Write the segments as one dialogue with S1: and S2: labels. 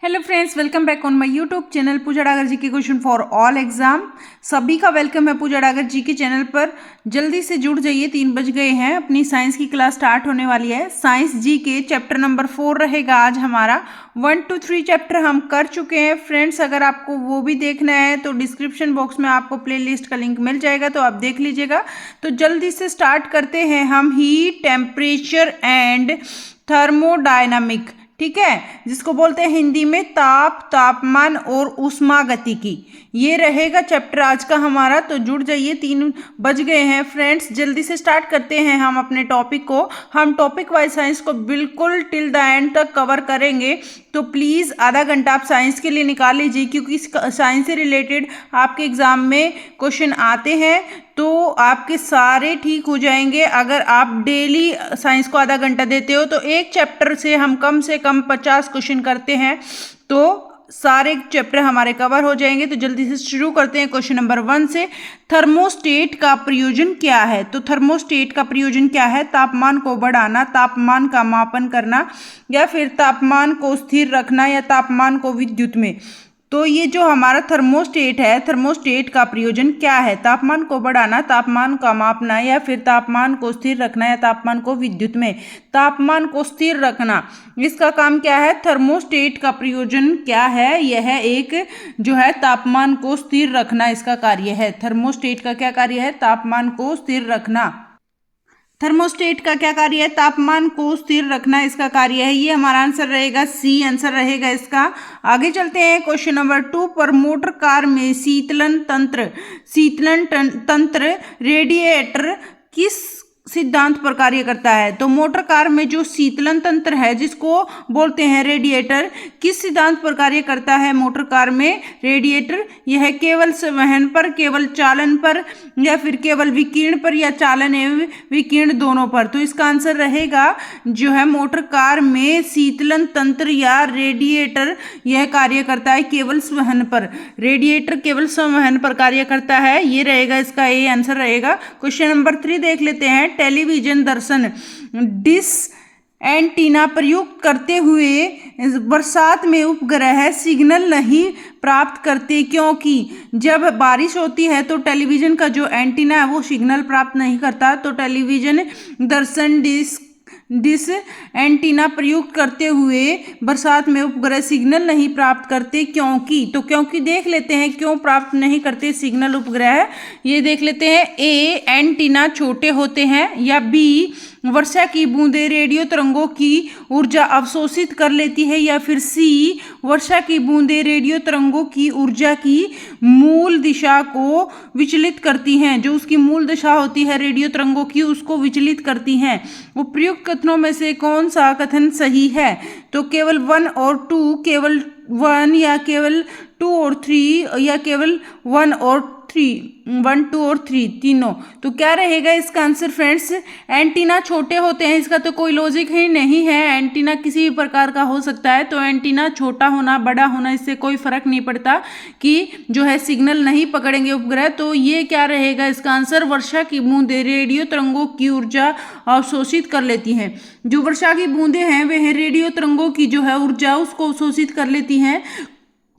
S1: Hello friends, welcome back on my YouTube channel Pooja Dagar ji के question for all exam. सभी का welcome है पूजा डागर जी के चैनल पर। जल्दी से जुड़ जाइए, 3 बज गए हैं। अपनी साइंस की क्लास स्टार्ट होने वाली है। साइंस जी के चैप्टर नंबर 4 रहेगा आज हमारा। 1 to 3 चैप्टर हम कर चुके हैं फ्रेंड्स। अगर आपको वो भी देखना है तो डिस्क्रिप्शन बॉक्स में आपको प्ले लिस्ट का लिंक मिल जाएगा, तो आप देख लीजिएगा। तो जल्दी से स्टार्ट करते हैं हम हीट, टेम्परेचर एंड थर्मोडायनामिक, ठीक है, जिसको बोलते हैं हिंदी में ताप, तापमान और ऊष्मागतिकी। ये रहेगा चैप्टर आज का हमारा। तो जुड़ जाइए, 3 बज गए हैं फ्रेंड्स। जल्दी से स्टार्ट करते हैं हम अपने टॉपिक को। हम टॉपिक वाइज साइंस को बिल्कुल टिल द एंड तक कवर करेंगे। तो प्लीज़ आधा घंटा आप साइंस के लिए निकाल लीजिए, क्योंकि साइंस से रिलेटेड आपके एग्जाम में क्वेश्चन आते हैं, तो आपके सारे ठीक हो जाएंगे अगर आप डेली साइंस को आधा घंटा देते हो। तो एक चैप्टर से कम 50 क्वेश्चन करते हैं, तो सारे चैप्टर हमारे कवर हो जाएंगे। तो जल्दी से शुरू करते हैं क्वेश्चन नंबर 1 से। थर्मोस्टेट का प्रयोजन क्या है? तो थर्मोस्टेट का प्रयोजन क्या है? तापमान को बढ़ाना, तापमान का मापन करना, या फिर तापमान को स्थिर रखना, या तापमान को विद्युत में। तो ये जो हमारा थर्मोस्टेट है, थर्मोस्टेट का प्रयोजन क्या है? तापमान को बढ़ाना, तापमान का मापना, या फिर तापमान को स्थिर रखना, या तापमान को विद्युत में। तापमान को स्थिर रखना, इसका काम क्या है? थर्मोस्टेट का प्रयोजन क्या है? यह एक जो है तापमान को स्थिर रखना इसका कार्य है। थर्मोस्टेट का क्या कार्य है? तापमान को स्थिर रखना। थर्मोस्टेट का क्या कार्य है? तापमान को स्थिर रखना इसका कार्य है। ये हमारा आंसर रहेगा, सी आंसर रहेगा इसका। आगे चलते हैं क्वेश्चन नंबर 2 पर। मोटर कार में शीतलन तंत्र रेडिएटर किस सिद्धांत पर कार्य करता है? तो मोटर कार में जो शीतलन तंत्र है, जिसको बोलते हैं रेडिएटर, किस सिद्धांत पर कार्य करता है? मोटर कार में रेडिएटर यह केवल संवहन पर, केवल चालन पर, या फिर केवल विकिरण पर, या चालन एवं विकिरण दोनों पर। तो इसका आंसर रहेगा जो है मोटर कार में शीतलन तंत्र या रेडिएटर यह कार्य करता है केवल संवहन पर। रेडिएटर केवल संवहन पर कार्य करता है, ये रहेगा इसका ए आंसर रहेगा। क्वेश्चन नंबर 3 देख लेते हैं। टेलीविजन दर्शन डिश एंटीना प्रयुक्त करते हुए बरसात में उपग्रह सिग्नल नहीं प्राप्त करते, क्योंकि जब बारिश होती है तो टेलीविजन का जो एंटीना है वो सिग्नल प्राप्त नहीं करता। तो टेलीविजन दर्शन डिश एंटीना प्रयुक्त करते हुए बरसात में उपग्रह सिग्नल नहीं प्राप्त करते, क्योंकि। तो क्योंकि देख लेते हैं क्यों प्राप्त नहीं करते सिग्नल उपग्रह, ये देख लेते हैं। ए, एंटीना छोटे होते हैं, या बी, वर्षा की बूंदें रेडियो तरंगों की ऊर्जा अवशोषित कर लेती है, या फिर सी, वर्षा की बूंदें रेडियो तरंगों की ऊर्जा की मूल दिशा को विचलित करती हैं। जो उसकी मूल दिशा होती है रेडियो तरंगों की, उसको विचलित करती हैं। उपयुक्त कथनों में से कौन सा कथन सही है? तो केवल 1 और 2, केवल 1 या केवल 2 और 3, या केवल 1 और 3, 1, 2 और 3 तीनों। तो क्या रहेगा इसका आंसर फ्रेंड्स? एंटीना छोटे होते हैं, इसका तो कोई लॉजिक ही नहीं है। एंटीना किसी भी प्रकार का हो सकता है, तो एंटीना छोटा होना, बड़ा होना, इससे कोई फर्क नहीं पड़ता कि जो है सिग्नल नहीं पकड़ेंगे उपग्रह। तो ये क्या रहेगा इसका आंसर? वर्षा की बूंदें रेडियो तरंगों की ऊर्जा अवशोषित कर लेती हैं। जो वर्षा की बूंदें हैं वह रेडियो तरंगों की जो है ऊर्जा उसको अवशोषित कर लेती हैं,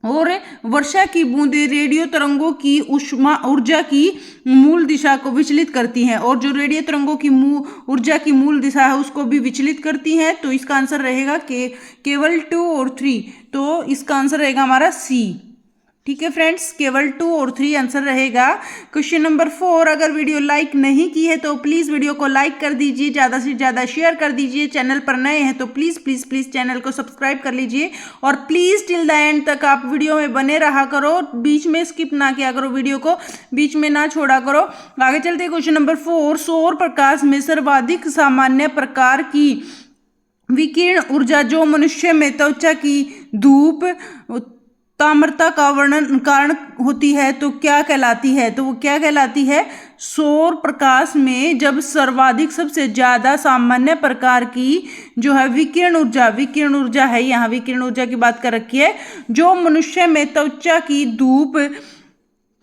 S1: और वर्षा की बूंदें रेडियो तरंगों की ऊर्जा की मूल दिशा को विचलित करती हैं, और जो रेडियो तरंगों की ऊर्जा की मूल दिशा है उसको भी विचलित करती हैं। तो इसका आंसर रहेगा केवल 2 और 3। तो इसका आंसर रहेगा हमारा सी। ठीक है फ्रेंड्स, केवल 2 और 3 आंसर रहेगा। Question number 4। अगर वीडियो लाइक नहीं की है तो प्लीज़ वीडियो को लाइक कर दीजिए, ज़्यादा से ज़्यादा शेयर कर दीजिए। चैनल पर नए हैं तो प्लीज़ प्लीज़ प्लीज़ चैनल को सब्सक्राइब कर लीजिए, और प्लीज़ टिल द एंड तक आप वीडियो में बने रहा करो, बीच में स्किप ना किया करो, वीडियो को बीच में ना छोड़ा करो। आगे चलते हैं क्वेश्चन नंबर 4। सौर प्रकाश में सर्वाधिक सामान्य प्रकार की विकिरण ऊर्जा जो मनुष्य में त्वचा की धूप ताम्रता का वर्णन कारण होती है, तो क्या कहलाती है? तो वो क्या कहलाती है? सौर प्रकाश में जब सर्वाधिक, सबसे ज्यादा सामान्य प्रकार की जो है विकिरण ऊर्जा है, यहाँ विकिरण ऊर्जा की बात कर रखी है, जो मनुष्य में त्वचा की धूप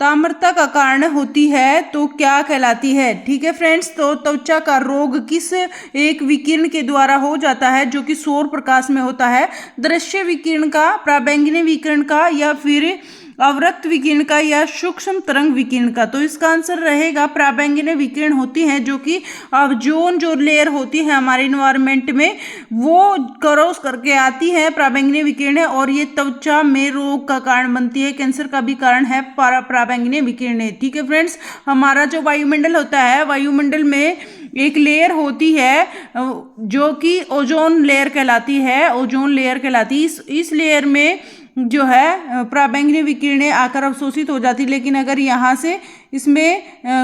S1: ताम्रता का कारण होती है तो क्या कहलाती है। ठीक है फ्रेंड्स, तो त्वचा का रोग किस एक विकिरण के द्वारा हो जाता है जो कि सौर प्रकाश में होता है। दृश्य विकिरण का, पराबैंगनी विकिरण का, या फिर अवरक्त विकिरण का, या सूक्ष्म तरंग विकिरण का। तो इसका आंसर रहेगा पराबैंगनी विकिरण होती है, जो कि ओजोन जो लेयर होती है हमारे इन्वायरमेंट में वो क्रॉस करके आती है, पराबैंगनी विकिरण है, और ये त्वचा में रोग का कारण बनती है, कैंसर का भी कारण है पराबैंगनी विकिरण है। ठीक है फ्रेंड्स, हमारा जो वायुमंडल होता है, वायुमंडल में एक लेयर होती है जो कि ओजोन लेयर कहलाती है, ओजोन लेयर कहलाती है। इस लेयर में जो है पराबैंगनी विकिरणें आकर अवशोषित हो जाती, लेकिन अगर यहाँ से इसमें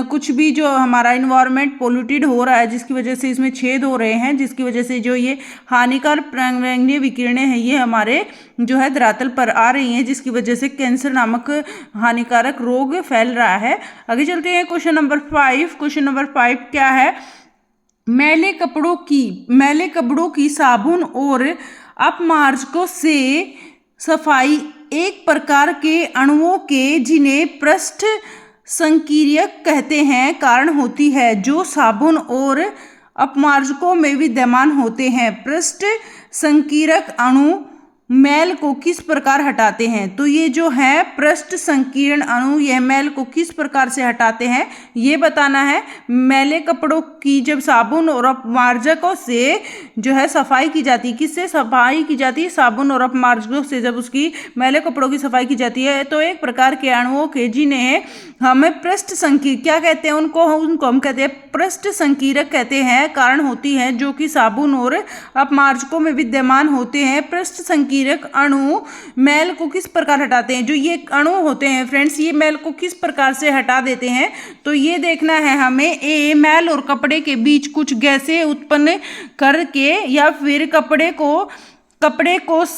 S1: कुछ भी जो हमारा इन्वायरमेंट पोल्यूटेड हो रहा है, जिसकी वजह से इसमें छेद हो रहे हैं, जिसकी वजह से जो ये हानिकारक पराबैंगनी विकिरणें हैं ये हमारे जो है धरातल पर आ रही हैं, जिसकी वजह से कैंसर नामक हानिकारक रोग फैल रहा है। आगे चलते हैं क्वेश्चन नंबर 5। क्वेश्चन नंबर 5 क्या है। मैले कपड़ों की साबुन और अपमार्जकों से सफाई एक प्रकार के अणुओं के, जिन्हें पृष्ठ संकीर्यक कहते हैं, कारण होती है, जो साबुन और अपमार्जकों में विद्यमान होते हैं। पृष्ठ संकीरक अणु मैल को किस प्रकार हटाते हैं। तो ये जो है पृष्ठ संकीर्ण अणु, यह मैल को किस प्रकार से हटाते हैं ये बताना है। मैले कपड़ों की जब साबुन और अपमार्जकों से जो है सफाई की जाती है, किससे सफाई की जाती है, साबुन और अपमार्जकों से जब उसकी मैले कपड़ों की सफाई की जाती है, तो एक प्रकार के अणुओं के, जिन्हें हमें पृष्ठ संकीर क्या कहते हैं, उनको हम कहते हैं पृष्ठ संकीरक कहते हैं, कारण होती है, जो कि साबुन और अपमार्जकों में विद्यमान होते हैं। पृष्ठ संकीरक अणु मैल को किस प्रकार हटाते हैं। जो ये अणु होते हैं फ्रेंड्स, ये मैल को किस प्रकार से हटा देते हैं, तो ये देखना है हमें। मैल और कपड़े के बीच कुछ गैसें उत्पन्न करके, या फिर कपड़े को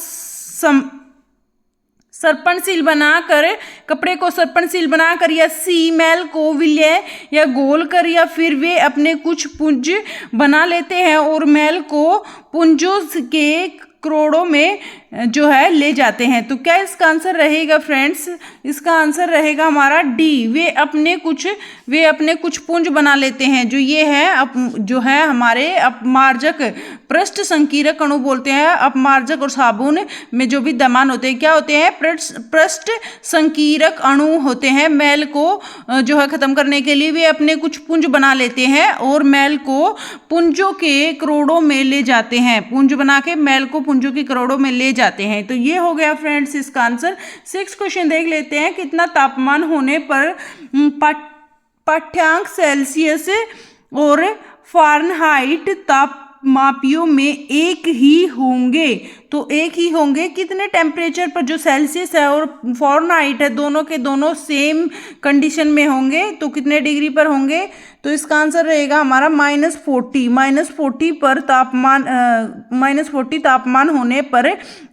S1: सर्पणशील बनाकर, या सी मैल को विलय या गोल कर, या फिर वे अपने कुछ पुंज बना लेते हैं और मैल को पुंजों के करोड़ों में जो है ले जाते हैं। तो क्या इसका आंसर रहेगा फ्रेंड्स, इसका आंसर रहेगा हमारा डी। वे अपने कुछ पुंज बना लेते हैं। जो ये है जो है हमारे अपमार्जक, पृष्ठ संकीरक अणु बोलते हैं। अपमार्जक और साबुन में जो विद्यमान होते हैं, क्या होते हैं, पृष्ठ संकीरक अणु होते हैं। मैल को जो है खत्म करने के लिए वे अपने कुछ पुंज बना लेते हैं और मैल को पुंजों के करोड़ों में ले जाते हैं। पुंज बना के मैल को पुंजों के करोड़ों में ले जाते हैं। तो ये हो गया फ्रेंड्स इसका आंसर। 6 क्वेश्चन देख लेते हैं। कितना तापमान होने पर पाठ्यांक सेल्सियस और फ़ारेनहाइट तापमापियों में एक ही होंगे। तो एक ही होंगे कितने टेम्परेचर पर, जो सेल्सियस है और फ़ारेनहाइट है, दोनों के दोनों सेम कंडीशन में होंगे, तो कितने डिग्री पर होंगे। तो इसका आंसर रहेगा हमारा -40 पर -40 तापमान होने पर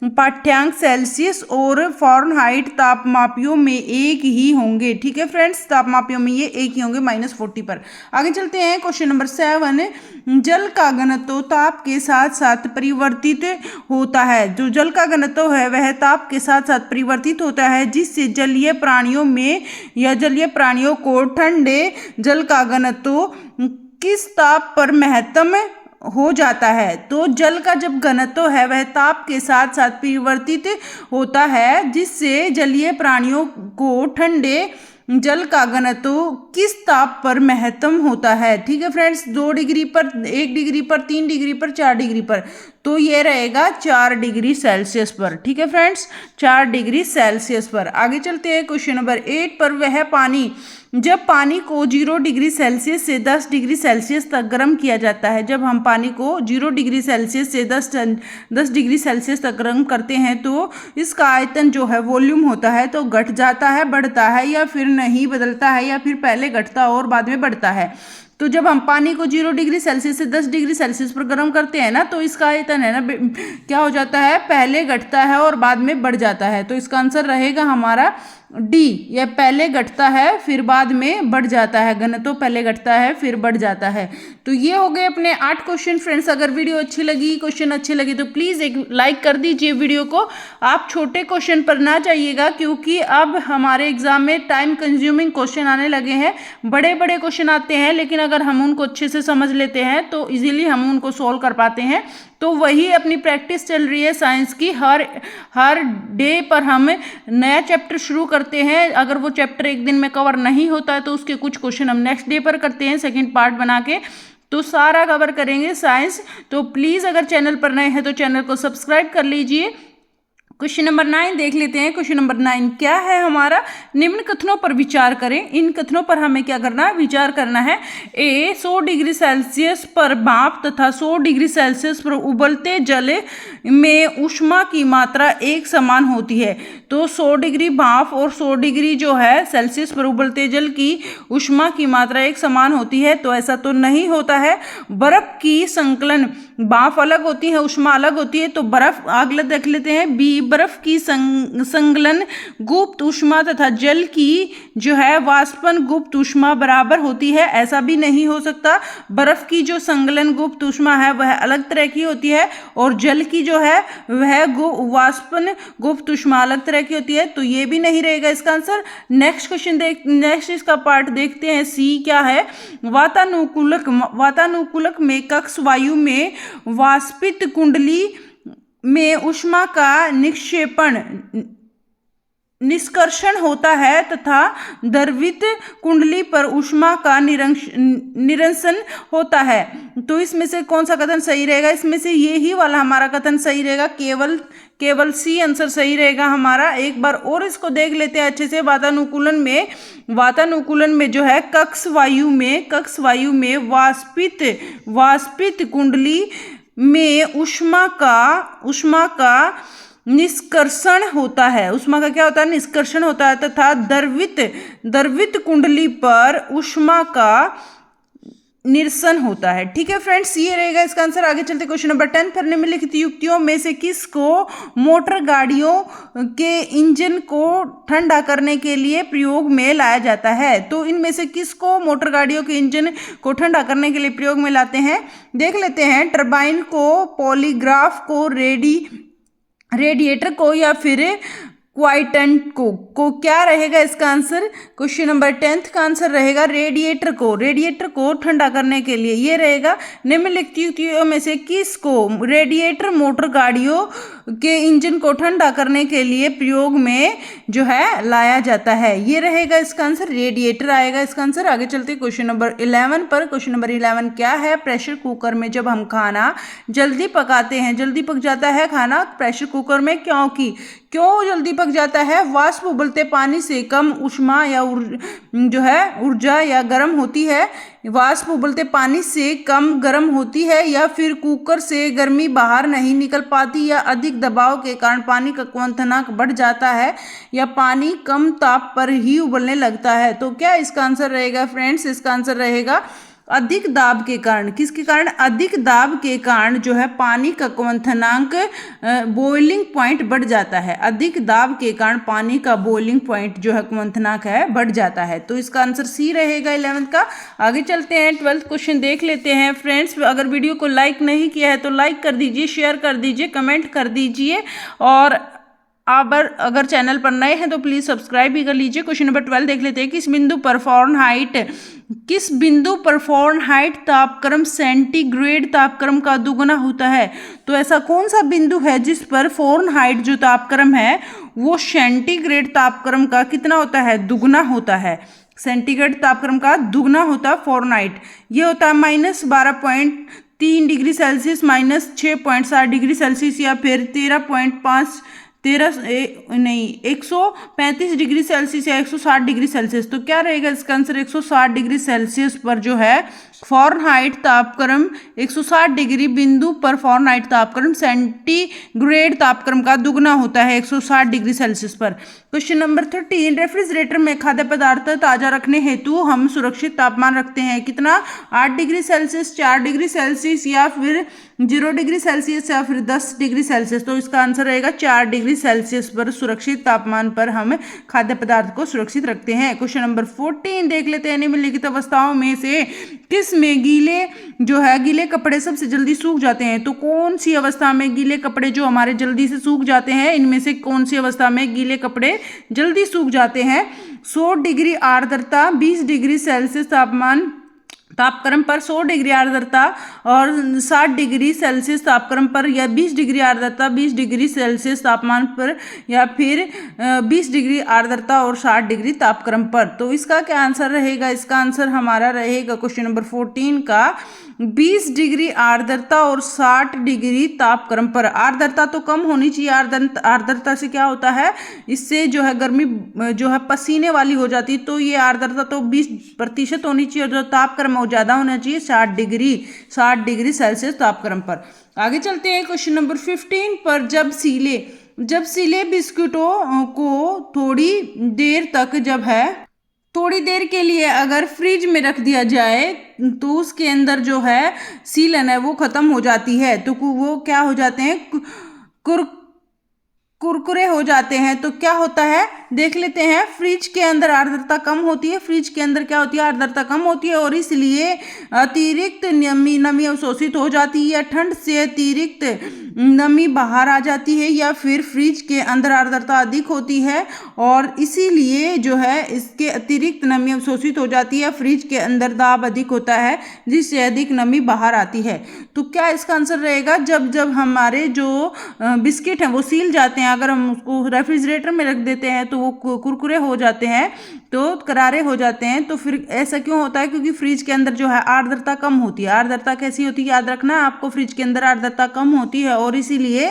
S1: पाठ्यांक सेल्सियस और फ़ारेनहाइट तापमापियों में एक ही होंगे। ठीक है फ्रेंड्स, तापमापियों में ये एक ही होंगे -40 पर। आगे चलते हैं क्वेश्चन नंबर 7। जल का घनत्व ताप के साथ साथ परिवर्तित होता है। जो जल का घनत्व है वह ताप के साथ साथ परिवर्तित होता है, जिससे जलीय प्राणियों में या जलीय प्राणियों को ठंडे जल का घनत्व किस ताप पर महत्तम हो जाता है। तो जल का जब घनत्व है वह ताप के साथ साथ परिवर्तित होता है, जिससे जलीय प्राणियों को ठंडे जल का घनत्व किस ताप पर महत्तम होता है। ठीक है फ्रेंड्स, 2 डिग्री पर, 1 डिग्री पर, 3 डिग्री पर, 4 डिग्री पर। तो ये रहेगा 4 डिग्री सेल्सियस पर। ठीक है फ्रेंड्स, 4 डिग्री सेल्सियस पर। आगे चलते हैं क्वेश्चन नंबर 8 पर। वह पानी, जब पानी को 0 डिग्री सेल्सियस से 10 डिग्री सेल्सियस तक गर्म किया जाता है, जब हम पानी को 0 डिग्री सेल्सियस से 10 डिग्री सेल्सियस तक गर्म करते हैं, तो इसका आयतन जो है वॉल्यूम होता है, तो घट जाता है, बढ़ता है, या फिर नहीं बदलता है, या फिर पहले घटता और बाद में बढ़ता है। तो जब हम पानी को 0 डिग्री सेल्सियस से 10 डिग्री सेल्सियस पर गर्म करते हैं ना, तो इसका आयतन है ना क्या हो जाता है, पहले घटता है और बाद में बढ़ जाता है। तो इसका आंसर रहेगा हमारा डी, यह पहले घटता है फिर बाद में बढ़ जाता है, घनत्व पहले घटता है फिर बढ़ जाता है। तो ये हो गए अपने 8 क्वेश्चन फ्रेंड्स। अगर वीडियो अच्छी लगी, क्वेश्चन अच्छे लगे तो प्लीज़ एक लाइक कर दीजिए वीडियो को। आप छोटे क्वेश्चन पर ना जाइएगा क्योंकि अब हमारे एग्जाम में टाइम कंज्यूमिंग क्वेश्चन आने लगे हैं, बड़े बड़े क्वेश्चन आते हैं, लेकिन अगर हम उनको अच्छे से समझ लेते हैं तो इजीली हम उनको सोल्व कर पाते हैं। तो वही अपनी प्रैक्टिस चल रही है साइंस की, हर डे पर हम नया चैप्टर शुरू करते हैं। अगर वो चैप्टर एक दिन में कवर नहीं होता है तो उसके कुछ क्वेश्चन हम नेक्स्ट डे पर करते हैं, सेकंड पार्ट बना के, तो सारा कवर करेंगे साइंस। तो प्लीज़ अगर चैनल पर नए हैं तो चैनल को सब्सक्राइब कर लीजिए। क्वेश्चन नंबर 9 देख लेते हैं। क्वेश्चन नंबर 9 क्या है हमारा, निम्न कथनों पर विचार करें। इन कथनों पर हमें क्या करना है, विचार करना है। 100 डिग्री सेल्सियस पर भाप तथा 100 डिग्री सेल्सियस पर उबलते जल में ऊष्मा की मात्रा एक समान होती है। तो 100 डिग्री भाप और 100 डिग्री जो है सेल्सियस पर उबलते जल की ऊष्मा की मात्रा एक समान होती है, तो ऐसा तो नहीं होता है। बर्फ की संकलन, भाप अलग होती है, ऊष्मा अलग होती है, तो बर्फ अगला देख लेते हैं। बी, बर्फ की संकलन गुप्त ऊष्मा तथा जल की जो है वाष्पन गुप्त ऊष्मा बराबर होती है, ऐसा भी नहीं हो सकता। बर्फ की जो संकलन गुप्त ऊष्मा है वह अलग तरह की होती है और जल की जो है वह वाष्पन गुप्त ऊष्मा अलग तरह की होती है, तो ये भी नहीं रहेगा इसका आंसर। नेक्स्ट क्वेश्चन नेक्स्ट इसका पार्ट देखते हैं। सी क्या है, वातानुकूलक में कक्ष वायु में वाष्पित कुंडली में ऊष्मा का निष्कर्षण होता है तथा द्रवित कुंडली पर ऊष्मा का निरसन होता है। तो इसमें से कौन सा कथन सही रहेगा, इसमें से ये ही वाला हमारा कथन सही रहेगा, केवल सी आंसर सही रहेगा हमारा। एक बार और इसको देख लेते हैं अच्छे से। वातानुकूलन में जो है कक्ष वायु में वाष्पित कुंडली में ऊष्मा का निष्कर्षण होता है, ऊष्मा का क्या होता है, निष्कर्षण होता है तथा द्रवित कुंडली पर ऊष्मा का निरसन होता है। ठीक है फ्रेंड्स, ये रहेगा इसका आंसर। आगे चलते क्वेश्चन नंबर 10 पर निम्नलिखित युक्तियों में से किसको मोटर गाड़ियों के इंजन को ठंडा करने के लिए प्रयोग में लाया जाता है। तो इनमें से किसको मोटर गाड़ियों के इंजन को ठंडा करने के लिए प्रयोग में लाते हैं, देख लेते हैं। टरबाइन को, पॉलीग्राफ को, रेडिएटर को या फिर क्वाइटेंट को क्या रहेगा इसका आंसर। क्वेश्चन नंबर 10 का आंसर रहेगा रेडिएटर को ठंडा करने के लिए ये रहेगा। निम्नलिखित युक्तियों में से किसको रेडिएटर मोटर गाड़ियों के इंजन को ठंडा करने के लिए प्रयोग में जो है लाया जाता है, ये रहेगा इसका आंसर, रेडिएटर आएगा इसका आंसर। आगे चलते क्वेश्चन नंबर 11 पर। क्वेश्चन नंबर 11 क्या है, प्रेशर कुकर में जब हम खाना जल्दी पकाते हैं, जल्दी पक जाता है खाना प्रेशर कुकर में, क्यों जल्दी पक जाता है। वाष्प उबलते पानी से कम ऊष्मा या ऊर्जा या गर्म होती है, वाष्प उबलते पानी से कम गर्म होती है, या फिर कुकर से गर्मी बाहर नहीं निकल पाती, या अधिक दबाव के कारण पानी का क्वथनांक बढ़ जाता है, या पानी कम ताप पर ही उबलने लगता है। तो क्या इसका आंसर रहेगा फ्रेंड्स, इसका आंसर रहेगा अधिक दाब के कारण। किसके कारण, अधिक दाब के कारण जो है पानी का क्वथनांक बॉइलिंग पॉइंट बढ़ जाता है। अधिक दाब के कारण पानी का बॉइलिंग पॉइंट जो है क्वथनांक है बढ़ जाता है, तो इसका आंसर सी रहेगा 11 का। आगे चलते हैं 12th क्वेश्चन देख लेते हैं फ्रेंड्स। अगर वीडियो को लाइक नहीं किया है तो लाइक कर दीजिए, शेयर कर दीजिए, कमेंट कर दीजिए, और अगर चैनल पर नए हैं तो प्लीज़ सब्सक्राइब भी कर लीजिए। क्वेश्चन नंबर 12 देख लेते हैं। किस बिंदु पर फ़ारेनहाइट तापक्रम सेंटीग्रेड तापक्रम का दुगना होता है। तो ऐसा कौन सा बिंदु है जिस पर फ़ारेनहाइट जो तापक्रम है वो सेंटीग्रेड तापक्रम का कितना होता है, दुगना होता है। सेंटीग्रेड तापक्रम का दुगना होता है फ़ारेनहाइट, ये होता है -12.3 डिग्री सेल्सियस, -6.7 डिग्री सेल्सियस, या फिर 135 डिग्री सेल्सियस या 160 डिग्री सेल्सियस। तो क्या रहेगा इसका आंसर, 160 डिग्री सेल्सियस पर जो है फ़ारेनहाइट तापक्रम 160 डिग्री बिंदु पर फ़ारेनहाइट तापक्रम सेंटीग्रेड तापक्रम का दुगना होता है 160 डिग्री सेल्सियस पर। क्वेश्चन नंबर 13, रेफ्रिजरेटर में खाद्य पदार्थ ताज़ा रखने हेतु हम सुरक्षित तापमान रखते हैं कितना? 8 डिग्री सेल्सियस, 4 डिग्री सेल्सियस या फिर 0 डिग्री सेल्सियस या फिर 10 डिग्री सेल्सियस। तो इसका आंसर रहेगा 4 डिग्री सेल्सियस पर सुरक्षित तापमान पर हम खाद्य पदार्थ को सुरक्षित रखते हैं। क्वेश्चन नंबर 14 देख लेते हैं, निम्नलिखित अवस्थाओं में से किस में गीले कपड़े सबसे जल्दी सूख जाते हैं? तो कौन सी अवस्था में गीले कपड़े जो हमारे जल्दी से सूख जाते हैं, इनमें से कौन सी अवस्था में गीले कपड़े जल्दी सूख जाते हैं? 100 डिग्री आर्द्रता, 20 डिग्री सेल्सियस तापक्रम पर, 100 डिग्री आर्द्रता और 60 डिग्री सेल्सियस तापक्रम पर, या 20 डिग्री आर्द्रता 20 डिग्री सेल्सियस तापमान पर, या फिर 20 डिग्री आर्द्रता और 60 डिग्री तापक्रम पर। तो इसका क्या आंसर रहेगा? इसका आंसर हमारा रहेगा क्वेश्चन नंबर 14 का 20 डिग्री आर्द्रता और 60 डिग्री तापक्रम पर। आर्द्रता तो कम होनी चाहिए, आर्द्रता से क्या होता है, इससे जो है गर्मी जो है पसीने वाली हो जाती है, तो ये आर्द्रता तो 20% होनी चाहिए, और जो तापक्रम वो ज़्यादा होना चाहिए 60 डिग्री सेल्सियस तापक्रम पर। आगे चलते हैं क्वेश्चन नंबर 15 पर। जब सिले बिस्कुटों को थोड़ी देर के लिए अगर फ्रिज में रख दिया जाए तो उसके अंदर जो है सीलन है वो खत्म हो जाती है, तो वो क्या हो जाते हैं? कुरकुरे हो जाते हैं। तो क्या होता है देख लेते हैं। फ्रिज के अंदर आर्द्रता कम होती है, फ्रिज के अंदर क्या होती है? आर्द्रता कम होती है, और इसलिए अतिरिक्त नमी अवशोषित हो जाती है, या ठंड से अतिरिक्त नमी बाहर आ जाती है, या फिर फ्रिज के अंदर आर्द्रता अधिक होती है और इसीलिए जो है इसके अतिरिक्त नमी अवशोषित हो जाती है, फ्रिज के अंदर दाब अधिक होता है जिससे अधिक नमी बाहर आती है। तो क्या इसका आंसर रहेगा? जब हमारे जो बिस्किट हैं वो सील जाते हैं, अगर हम उसको रेफ्रिजरेटर में रख देते हैं तो वो कुरकुरे हो जाते हैं, तो करारे हो जाते हैं। तो फिर ऐसा क्यों होता है? क्योंकि फ्रिज के अंदर जो है आर्द्रता कम होती है। आर्द्रता कैसी होती है याद रखना आपको, फ्रिज के अंदर आर्द्रता कम होती है और इसीलिए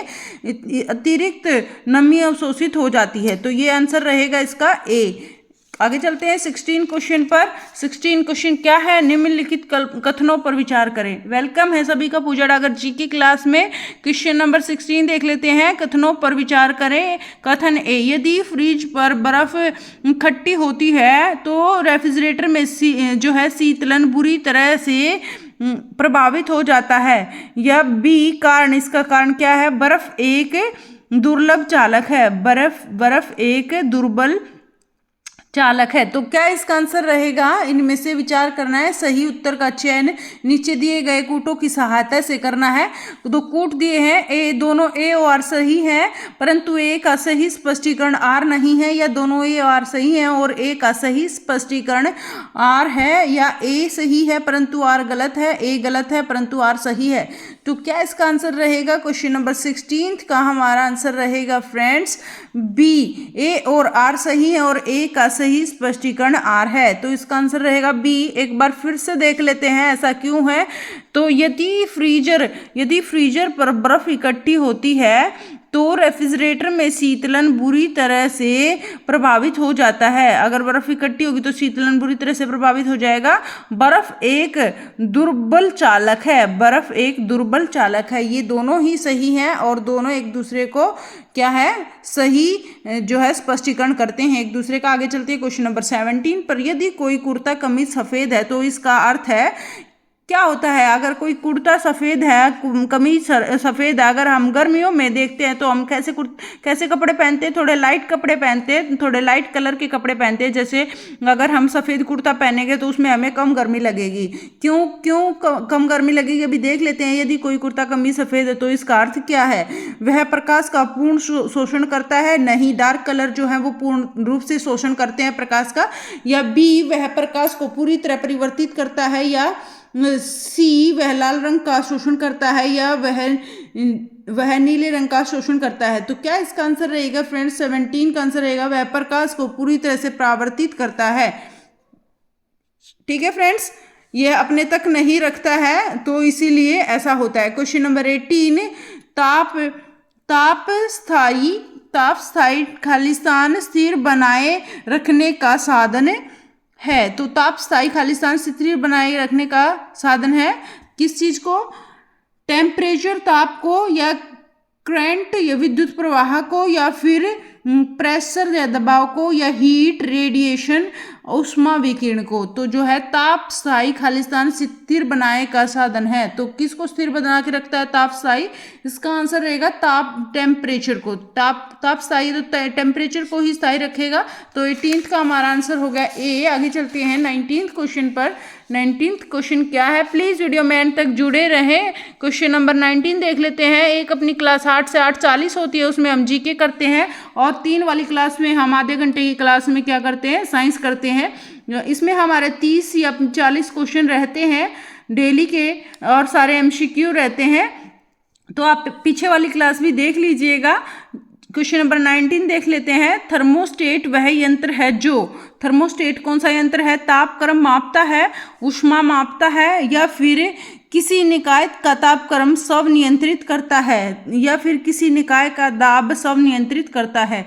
S1: अतिरिक्त नमी अवशोषित हो जाती है। तो ये आंसर रहेगा इसका ए। आगे चलते हैं 16 क्वेश्चन पर। 16 क्वेश्चन क्या है? निम्नलिखित कथनों पर विचार करें। वेलकम है सभी का पूजा डागर जी की क्लास में। क्वेश्चन नंबर 16 देख लेते हैं, कथनों पर विचार करें। कथन ए, यदि फ्रिज पर बर्फ खट्टी होती है तो रेफ्रिजरेटर में जो है शीतलन बुरी तरह से प्रभावित हो जाता है। या बी, कारण, इसका कारण क्या है? बर्फ एक दुर्लभ चालक है, बर्फ एक दुर्बल चालक है। तो क्या इसका आंसर रहेगा? इनमें से विचार करना है, सही उत्तर का चयन नीचे दिए गए कूटों की सहायता से करना है। दो कूट दिए हैं, दोनों ए और आर सही है, परंतु ए का सही स्पष्टीकरण आर नहीं है, या दोनों ए और आर सही है और ए का सही स्पष्टीकरण आर है, या ए सही है परंतु आर गलत है, ए गलत है परंतु आर सही है। तो क्या इसका आंसर रहेगा? क्वेश्चन नंबर 16 का हमारा आंसर रहेगा फ्रेंड्स बी, ए और आर सही है और ए का सही स्पष्टीकरण आर है। तो इसका आंसर रहेगा बी। एक बार फिर से देख लेते हैं ऐसा क्यों है। तो यदि फ्रीजर पर बर्फ इकट्ठी होती है तो रेफ्रिजरेटर में शीतलन बुरी तरह से प्रभावित हो जाता है। अगर बर्फ इकट्ठी होगी तो शीतलन बुरी तरह से प्रभावित हो जाएगा। बर्फ एक दुर्बल चालक है, ये दोनों ही सही हैं और दोनों एक दूसरे को क्या है? सही जो है स्पष्टीकरण करते हैं एक दूसरे का। आगे चलते हैं क्वेश्चन नंबर 17 पर। यदि कोई कुर्ता कमीज सफेद है तो इसका अर्थ है क्या होता है? अगर कोई कुर्ता सफ़ेद है, कमीज सफ़ेद है, अगर हम गर्मियों में देखते हैं तो हम कैसे कपड़े पहनते हैं? थोड़े लाइट कपड़े पहनते हैं, थोड़े लाइट कलर के कपड़े पहनते हैं। जैसे अगर हम सफ़ेद कुर्ता पहनेंगे तो उसमें हमें कम गर्मी लगेगी। क्यों कम गर्मी लगेगी? अभी देख लेते हैं। यदि कोई कुर्ता कमीज सफ़ेद है तो इसका अर्थ क्या है? वह प्रकाश का पूर्ण शोषण करता है? नहीं, डार्क कलर जो है वो पूर्ण रूप से शोषण करते हैं प्रकाश का। या बी, वह प्रकाश को पूरी तरह परिवर्तित करता है। या सी, वह लाल रंग का शोषण करता है। या वह नीले रंग का शोषण करता है। तो क्या इसका आंसर रहेगा फ्रेंड्स? 17 का आंसर रहेगा वह प्रकाश को पूरी तरह से परावर्तित करता है। ठीक है फ्रेंड्स, यह अपने तक नहीं रखता है तो इसीलिए ऐसा होता है। क्वेश्चन नंबर 18, ताप स्थायी खालिस्तान स्थिर बनाए रखने का साधन है। तो ताप स्थायी खालिस्तान स्थिर बनाए रखने का साधन है। किस चीज को? टेम्परेचर, ताप को, या करंट या विद्युत प्रवाह को, या फिर प्रेशर या दबाव को, या हीट, रेडिएशन, ऊष्मा विकिरण को। तो जो है ताप स्थायी खालिस्तान स्थिर बनाए का साधन है। तो किसको स्थिर बना के रखता है ताप स्थायी? इसका आंसर रहेगा ताप, टेम्परेचर को। ताप स्थायी तो टेम्परेचर को ही स्थायी रखेगा। तो 18th का हमारा आंसर हो गया ए। आगे चलते हैं 19th क्वेश्चन पर। 19th क्वेश्चन क्या है? प्लीज वीडियो में एंड तक जुड़े रहें। क्वेश्चन नंबर 19 देख लेते हैं। एक अपनी क्लास 8 से 8:40 होती है, उसमें हम जीके करते हैं, और 3 वाली क्लास में हम आधे घंटे की क्लास में क्या करते हैं? साइंस करते हैं। इसमें हमारे 30 या 40 क्वेश्चन रहते हैं डेली के, और सारे एमसीक्यू रहते हैं। तो आप पीछे वाली क्लास भी देख लीजिएगा। क्वेश्चन नंबर 19 देख लेते हैं। थर्मोस्टेट वह यंत्र है जो, थर्मोस्टेट कौन सा यंत्र है? तापक्रम मापता है, ऊष्मा मापता है, या फिर किसी निकाय का तापक्रम स्व नियंत्रित करता है, या फिर किसी निकाय का दाब स्व नियंत्रित करता है।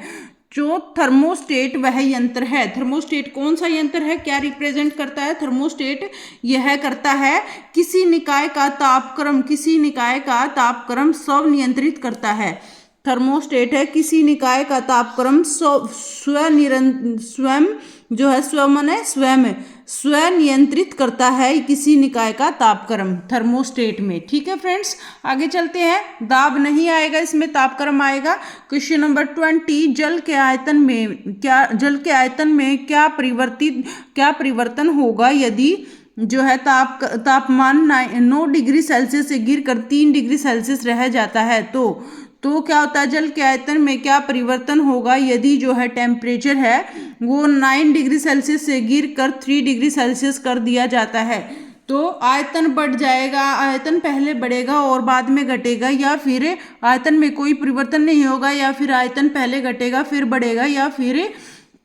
S1: जो थर्मोस्टेट वह यंत्र है। थर्मोस्टेट कौन सा यंत्र है? क्या रिप्रेजेंट करता है थर्मोस्टेट? यह करता है किसी निकाय का तापक्रम, किसी निकाय का तापक्रम स्व नियंत्रित करता है। थर्मोस्टेट है किसी निकाय का तापक्रम स्वयं जो है, स्व माने स्वयं नियंत्रित करता है किसी निकाय का तापक्रम थर्मोस्टेट में। ठीक है फ्रेंड्स, आगे चलते हैं। दाब नहीं आएगा इसमें, तापक्रम आएगा। क्वेश्चन नंबर 20, जल के आयतन में क्या परिवर्तन होगा यदि जो है तापमान 9 डिग्री सेल्सियस से गिरकर 3 डिग्री सेल्सियस रह जाता है। तो क्या होता है? जल के आयतन में क्या परिवर्तन होगा यदि जो है टेम्परेचर है वो 9 डिग्री सेल्सियस से गिर कर 3 डिग्री सेल्सियस कर दिया जाता है। तो आयतन बढ़ जाएगा, आयतन पहले बढ़ेगा और बाद में घटेगा, या फिर आयतन में कोई परिवर्तन नहीं होगा, या फिर आयतन पहले घटेगा फिर बढ़ेगा, या फिर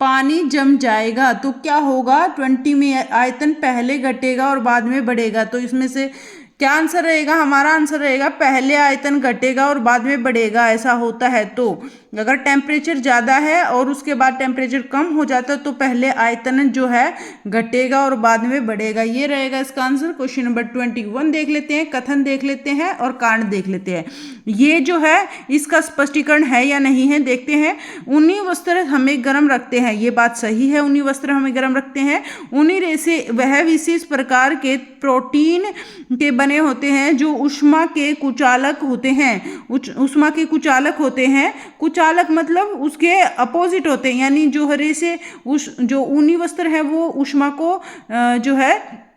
S1: पानी जम जाएगा। तो क्या होगा? 20 में आयतन पहले घटेगा और बाद में बढ़ेगा। तो इसमें से क्या आंसर रहेगा? हमारा आंसर रहेगा पहले आयतन घटेगा और बाद में बढ़ेगा। ऐसा होता है। तो अगर टेम्परेचर ज़्यादा है और उसके बाद टेम्परेचर कम हो जाता है तो पहले आयतन जो है घटेगा और बाद में बढ़ेगा। ये रहेगा इसका आंसर। क्वेश्चन नंबर 21 देख लेते हैं, कथन देख लेते हैं और कारण देख लेते हैं। ये जो है इसका स्पष्टीकरण है या नहीं है देखते हैं। ऊनी वस्त्र हमें गर्म रखते हैं, ये बात सही है। ऊनी वस्त्र हमें गर्म रखते हैं। ऊनी रेशे वह विशेष प्रकार के प्रोटीन के बने होते हैं जो ऊष्मा के कुचालक होते हैं। ऊष्मा के कुचालक होते हैं। कुचालक मतलब उसके अपोजिट होते हैं, यानी जो हरे से जो ऊनी वस्त्र है वो ऊष्मा को जो है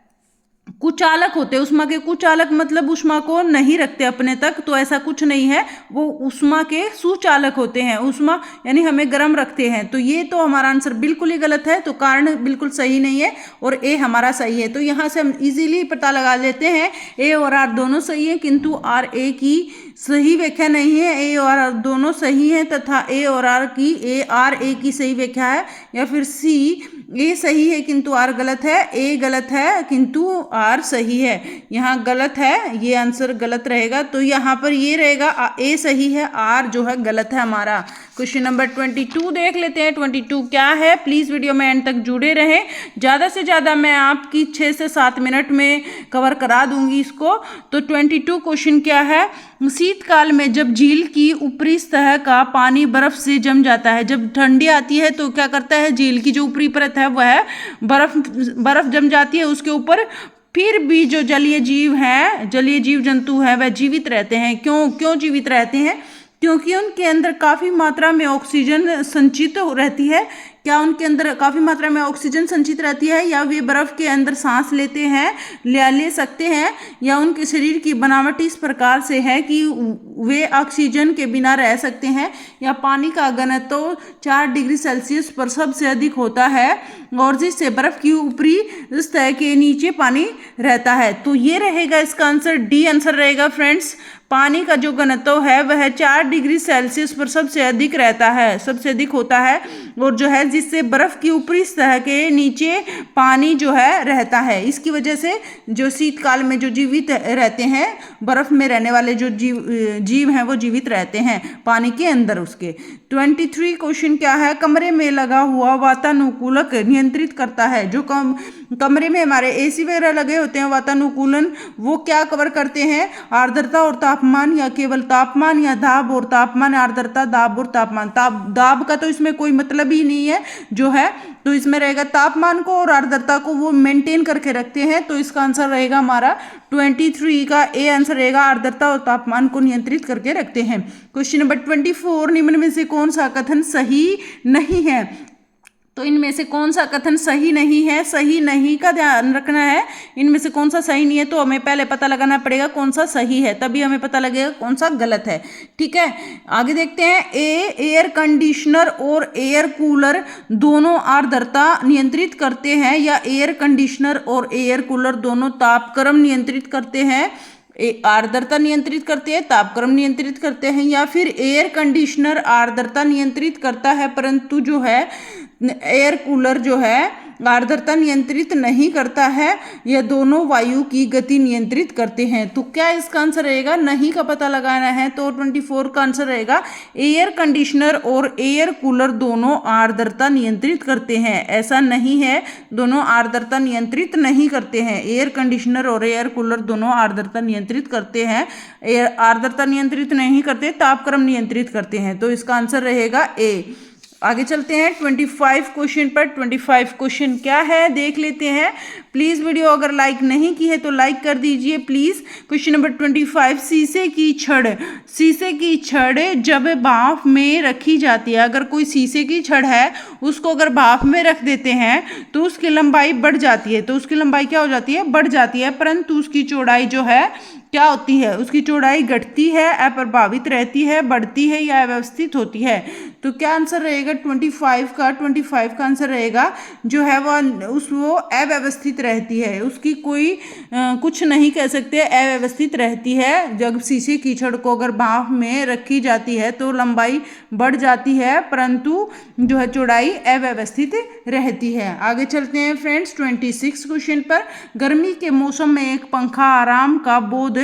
S1: कुचालक होते हैं। ऊष्मा के कुचालक मतलब ऊष्मा को नहीं रखते अपने तक, तो ऐसा कुछ नहीं है। वो ऊष्मा के सुचालक होते हैं। ऊष्मा यानी हमें गर्म रखते हैं। तो ये तो हमारा आंसर बिल्कुल ही गलत है। तो कारण बिल्कुल सही नहीं है और ए हमारा सही है। तो यहाँ से हम इजीली पता लगा लेते हैं ए और आर दोनों सही है, किंतु आर ए की सही व्याख्या नहीं है। ए और आर दोनों सही है तथा ए और आर की सही व्याख्या है, या फिर सी ए सही है किंतु आर गलत है, ए गलत है किंतु आर सही है। यहाँ गलत है, ये आंसर गलत रहेगा। तो यहाँ पर ये रहेगा ए सही है, आर जो है गलत है हमारा। क्वेश्चन नंबर 22 देख लेते हैं। 22 क्या है? प्लीज़ वीडियो में एंड तक जुड़े रहें। ज़्यादा से ज़्यादा मैं आपकी 6 से 7 मिनट में कवर करा दूंगी इसको। तो 22 क्वेश्चन क्या है? शीतकाल में जब झील की ऊपरी सतह का पानी बर्फ से जम जाता है, जब ठंडी आती है तो क्या करता है? झील की जो ऊपरी परत है वह बर्फ जम जाती है उसके ऊपर। फिर भी जो जलीय जीव जंतु हैं वह जीवित रहते हैं। क्यों जीवित रहते हैं? क्योंकि उनके अंदर काफ़ी मात्रा में ऑक्सीजन संचित रहती है। क्या उनके अंदर काफ़ी मात्रा में ऑक्सीजन संचित रहती है, या वे बर्फ़ के अंदर सांस ले सकते हैं, या उनके शरीर की बनावट इस प्रकार से है कि वे ऑक्सीजन के बिना रह सकते हैं, या पानी का घनत्व 4 डिग्री सेल्सियस पर सबसे अधिक होता है और जिससे बर्फ़ की ऊपरी सतह के नीचे पानी रहता है। तो ये रहेगा इसका आंसर, डी आंसर रहेगा फ्रेंड्स। पानी का जो घनत्व है वह 4 डिग्री सेल्सियस पर सबसे अधिक रहता है, सबसे अधिक होता है और जो है जिससे बर्फ की ऊपरी सतह के नीचे पानी जो है रहता है। इसकी वजह से जो शीतकाल में जो जीवित रहते हैं, बर्फ में रहने वाले जो जीव हैं वो जीवित रहते हैं पानी के अंदर उसके। 23 क्वेश्चन क्या है, कमरे में लगा हुआ वातानुकूलक नियंत्रित करता है। जो कमरे में हमारे एसी वगैरह लगे होते हैं, वातानुकूलन, वो क्या कवर करते हैं, आर्द्रता और तापमान, या केवल तापमान, या दाब और तापमान, आर्द्रता, दाब और तापमान। दाब का तो इसमें कोई मतलब ही नहीं है जो है, तो इसमें रहेगा तापमान को और आर्द्रता को वो मेंटेन करके रखते हैं। तो इसका आंसर रहेगा हमारा 23 का ए आंसर रहेगा, आर्द्रता और तापमान को नियंत्रित करके रखते हैं। क्वेश्चन नंबर 24, निम्न में से कौन सा कथन सही नहीं है। तो इनमें से कौन सा कथन सही नहीं है, सही नहीं का ध्यान रखना है। इनमें से कौन सा सही नहीं है तो हमें पहले पता लगाना पड़ेगा कौन सा सही है, तभी हमें पता लगेगा कौन सा गलत है। ठीक है, आगे देखते हैं। एयर कंडीशनर और एयर कूलर दोनों आर्द्रता नियंत्रित करते हैं, या एयर कंडीशनर और एयर कूलर दोनों तापक्रम नियंत्रित करते हैं। आर्द्रता नियंत्रित करते हैं, तापक्रम नियंत्रित करते हैं, या फिर एयर कंडीशनर आर्द्रता नियंत्रित करता है परंतु जो है एयर कूलर जो है आर्द्रता नियंत्रित नहीं करता है। यह दोनों वायु की गति नियंत्रित करते हैं। तो क्या इसका आंसर रहेगा, नहीं का पता लगाना है। तो 24 का आंसर रहेगा एयर कंडीशनर और एयर कूलर दोनों आर्द्रता नियंत्रित करते हैं। ऐसा नहीं है, दोनों आर्द्रता नियंत्रित नहीं करते हैं। एयर कंडीशनर और एयर कूलर दोनों आर्द्रता नियंत्रित करते हैं, आर्द्रता नियंत्रित नहीं करते, तापक्रम नियंत्रित करते हैं। तो इसका आंसर रहेगा ए। आगे चलते हैं 25 क्वेश्चन पर। 25 क्वेश्चन क्या है देख लेते हैं। प्लीज वीडियो अगर लाइक नहीं की है तो लाइक कर दीजिए प्लीज। क्वेश्चन नंबर 25, शीशे की छड़, शीशे की छड़ जब भाप में रखी जाती है, अगर कोई शीशे की छड़ है उसको अगर भाप में रख देते हैं तो उसकी लंबाई बढ़ जाती है। तो उसकी लंबाई क्या हो जाती है, बढ़ जाती है, परंतु उसकी चौड़ाई जो है क्या होती है, उसकी चौड़ाई घटती है, अप्रभावित रहती है, बढ़ती है या अव्यवस्थित होती है। तो क्या आंसर रहेगा 25 का, 25 का आंसर रहेगा जो है वो अव्यवस्थित रहती है, उसकी कोई कुछ नहीं कह सकते, अव्यवस्थित रहती है। जब शीशे की छड़ को अगर भाप में रखी जाती है तो लंबाई बढ़ जाती है परंतु जो है चौड़ाई अव्यवस्थित रहती है। आगे चलते हैं फ्रेंड्स 26 क्वेश्चन पर। गर्मी के मौसम में एक पंखा आराम का बोध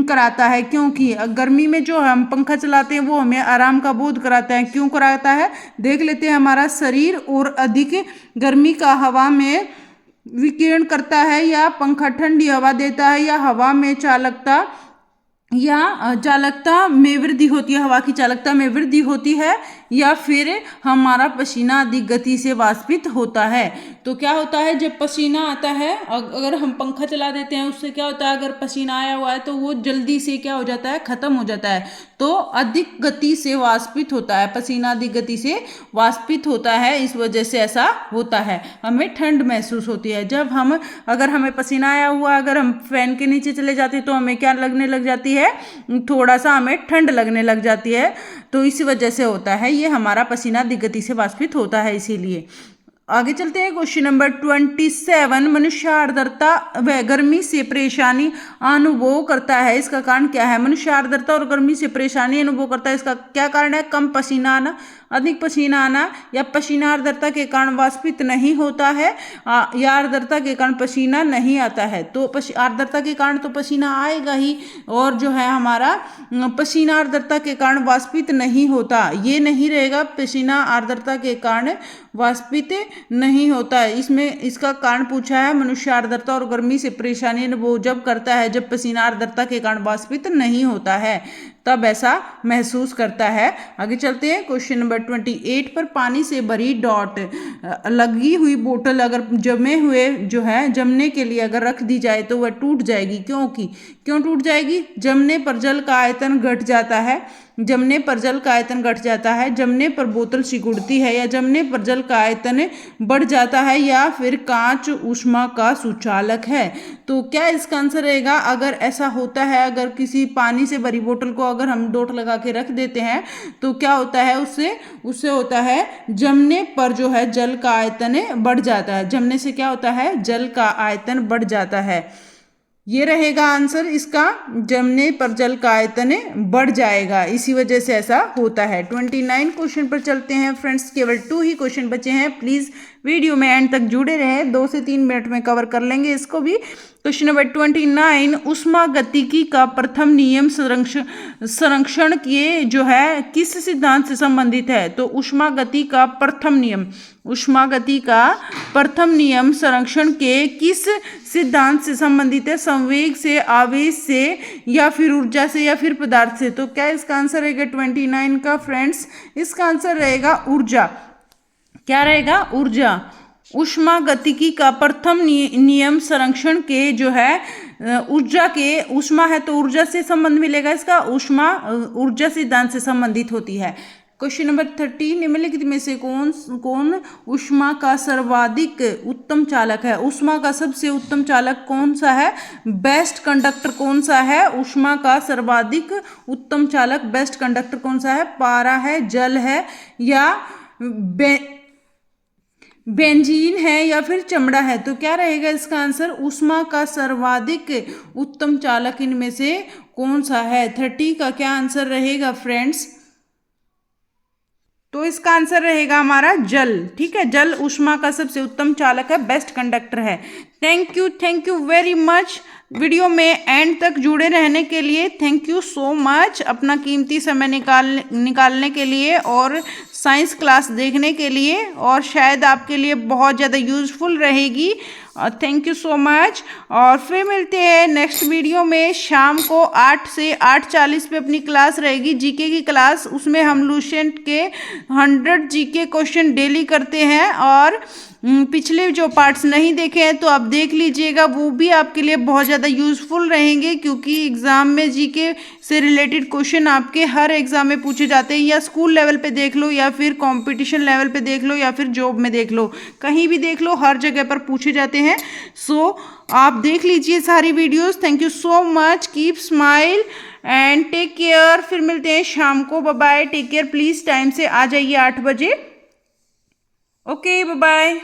S1: कराता है, क्योंकि गर्मी में जो हम पंखा चलाते हैं वो हमें आराम का बोध कराता है। क्यों कराता है देख लेते हैं। हमारा शरीर और अधिक गर्मी का हवा में विकिरण करता है, या पंखा ठंडी हवा देता है, या हवा में चालकता में वृद्धि होती है, हवा की चालकता में वृद्धि होती है, या फिर हमारा पसीना अधिक गति से वाष्पित होता है। तो क्या होता है जब पसीना आता है, अगर हम पंखा चला देते हैं उससे क्या होता है, अगर पसीना आया हुआ है तो वो जल्दी से क्या हो जाता है, खत्म हो जाता है। तो अधिक गति से वाष्पित होता है, पसीना अधिक गति से वाष्पित होता है, इस वजह से ऐसा होता है, हमें ठंड महसूस होती है। जब अगर हमें पसीना आया हुआ, अगर हम फैन के नीचे चले जाते हैं तो हमें क्या लगने लग जाती है, थोड़ा सा हमें ठंड लगने लग जाती है। तो इसी वजह से होता है, ये हमारा पसीना अधिक गति से वाष्पित होता है इसीलिए। आगे चलते हैं क्वेश्चन नंबर 27, मनुष्य आर्द्रता व गर्मी से परेशानी अनुभव करता है, इसका कारण क्या है। मनुष्य आर्द्रता और गर्मी से परेशानी अनुभव करता है, इसका क्या कारण है, कम पसीना आना, अधिक पसीना आना, या पसीना आर्द्रता के कारण वाष्पित नहीं होता है, या आर्द्रता के कारण पसीना नहीं आता है। तो आर्द्रता के कारण तो पसीना आएगा ही, और जो है हमारा पसीना आर्द्रता के कारण वाष्पित नहीं होता, ये नहीं रहेगा, पसीना आर्द्रता के कारण वाष्पित नहीं होता है। इसमें इसका कारण पूछा है, मनुष्य आर्द्रता और गर्मी से परेशानी अनुभव जब करता है जब पसीना आर्द्रता के कारण वाष्पित नहीं होता है, तब ऐसा महसूस करता है। आगे चलते हैं क्वेश्चन नंबर 28 पर। पानी से भरी डॉट लगी हुई बोतल अगर जमने के लिए अगर रख दी जाए तो वह टूट जाएगी, क्यों टूट जाएगी, जमने पर जल का आयतन घट जाता है, जमने पर जल का आयतन घट जाता है, जमने पर बोतल सिकुड़ती है, या जमने पर जल का आयतन बढ़ जाता है, या फिर कांच ऊष्मा का सुचालक है। तो क्या इसका आंसर रहेगा, अगर ऐसा होता है, अगर किसी पानी से भरी बोतल को अगर हम डोट लगा के रख देते हैं तो क्या होता है, उससे होता है जमने पर जो है जल का आयतन बढ़ जाता है। जमने से क्या होता है, जल का आयतन बढ़ जाता है। ये रहेगा आंसर इसका, जमने पर जल का आयतन बढ़ जाएगा, इसी वजह से ऐसा होता है। 29 क्वेश्चन पर चलते हैं फ्रेंड्स, केवल 2 ही क्वेश्चन बचे हैं। प्लीज वीडियो में एंड तक जुड़े रहें, 2 से 3 मिनट में कवर कर लेंगे इसको भी। क्वेश्चन नंबर 29, ऊष्मागतिकी का प्रथम नियम संरक्षण के जो है किस सिद्धांत से संबंधित है? तो ऊष्मागति का प्रथम नियम संरक्षण के किस सिद्धांत से संबंधित है? संवेग से, आवेश से, या फिर ऊर्जा से, या फिर पदार्थ से? तो क्या इसका आंसर रहेगा 29 का फ्रेंड्स? इसका आंसर रहेगा ऊर्जा। क्या रहेगा? ऊर्जा। ऊष्मागतिकी का प्रथम नियम संरक्षण के जो है ऊर्जा के, ऊष्मा है तो ऊर्जा से संबंध मिलेगा इसका, ऊर्जा सिद्धांत से संबंधित होती है। क्वेश्चन नंबर 30, निम्नलिखित में से कौन ऊष्मा का सर्वाधिक उत्तम चालक है? ऊष्मा का सबसे उत्तम चालक कौन सा है? बेस्ट कंडक्टर कौन सा है? ऊष्मा का सर्वाधिक उत्तम चालक बेस्ट कंडक्टर कौन सा है? पारा है, जल है, या बेंजीन है, या फिर चमड़ा है? तो क्या रहेगा इसका आंसर? ऊष्मा का सर्वाधिक उत्तम चालक इनमें से कौन सा है? 30 का क्या आंसर रहेगा फ्रेंड्स? तो इसका आंसर रहेगा हमारा जल। ठीक है, जल ऊष्मा का सबसे उत्तम चालक है, बेस्ट कंडक्टर है। Thank you very much video में एंड तक जुड़े रहने के लिए। थैंक यू सो मच अपना कीमती समय निकालने के लिए और साइंस क्लास देखने के लिए, और शायद आपके लिए बहुत ज़्यादा यूज़फुल रहेगी। थैंक यू सो मच, और फिर मिलते हैं नेक्स्ट वीडियो में। शाम को 8 से 8:40 पे अपनी क्लास रहेगी, जीके की क्लास। उसमें हम लुसेंट के 100 जीके क्वेश्चन डेली करते हैं, और पिछले जो पार्ट्स नहीं देखे हैं तो आप देख लीजिएगा, वो भी आपके लिए बहुत ज़्यादा यूज़फुल रहेंगे, क्योंकि एग्ज़ाम में जीके से रिलेटेड क्वेश्चन आपके हर एग्ज़ाम में पूछे जाते हैं। या स्कूल लेवल पे देख लो, या फिर कंपटीशन लेवल पे देख लो, या फिर जॉब में देख लो, कहीं भी देख लो, हर जगह पर पूछे जाते हैं। सो आप देख लीजिए सारी videos. Thank you so much, keep smile and take care. फिर मिलते हैं शाम को। Bye bye, take care. Please time से आ जाइए 8 बजे। Okay, bye bye.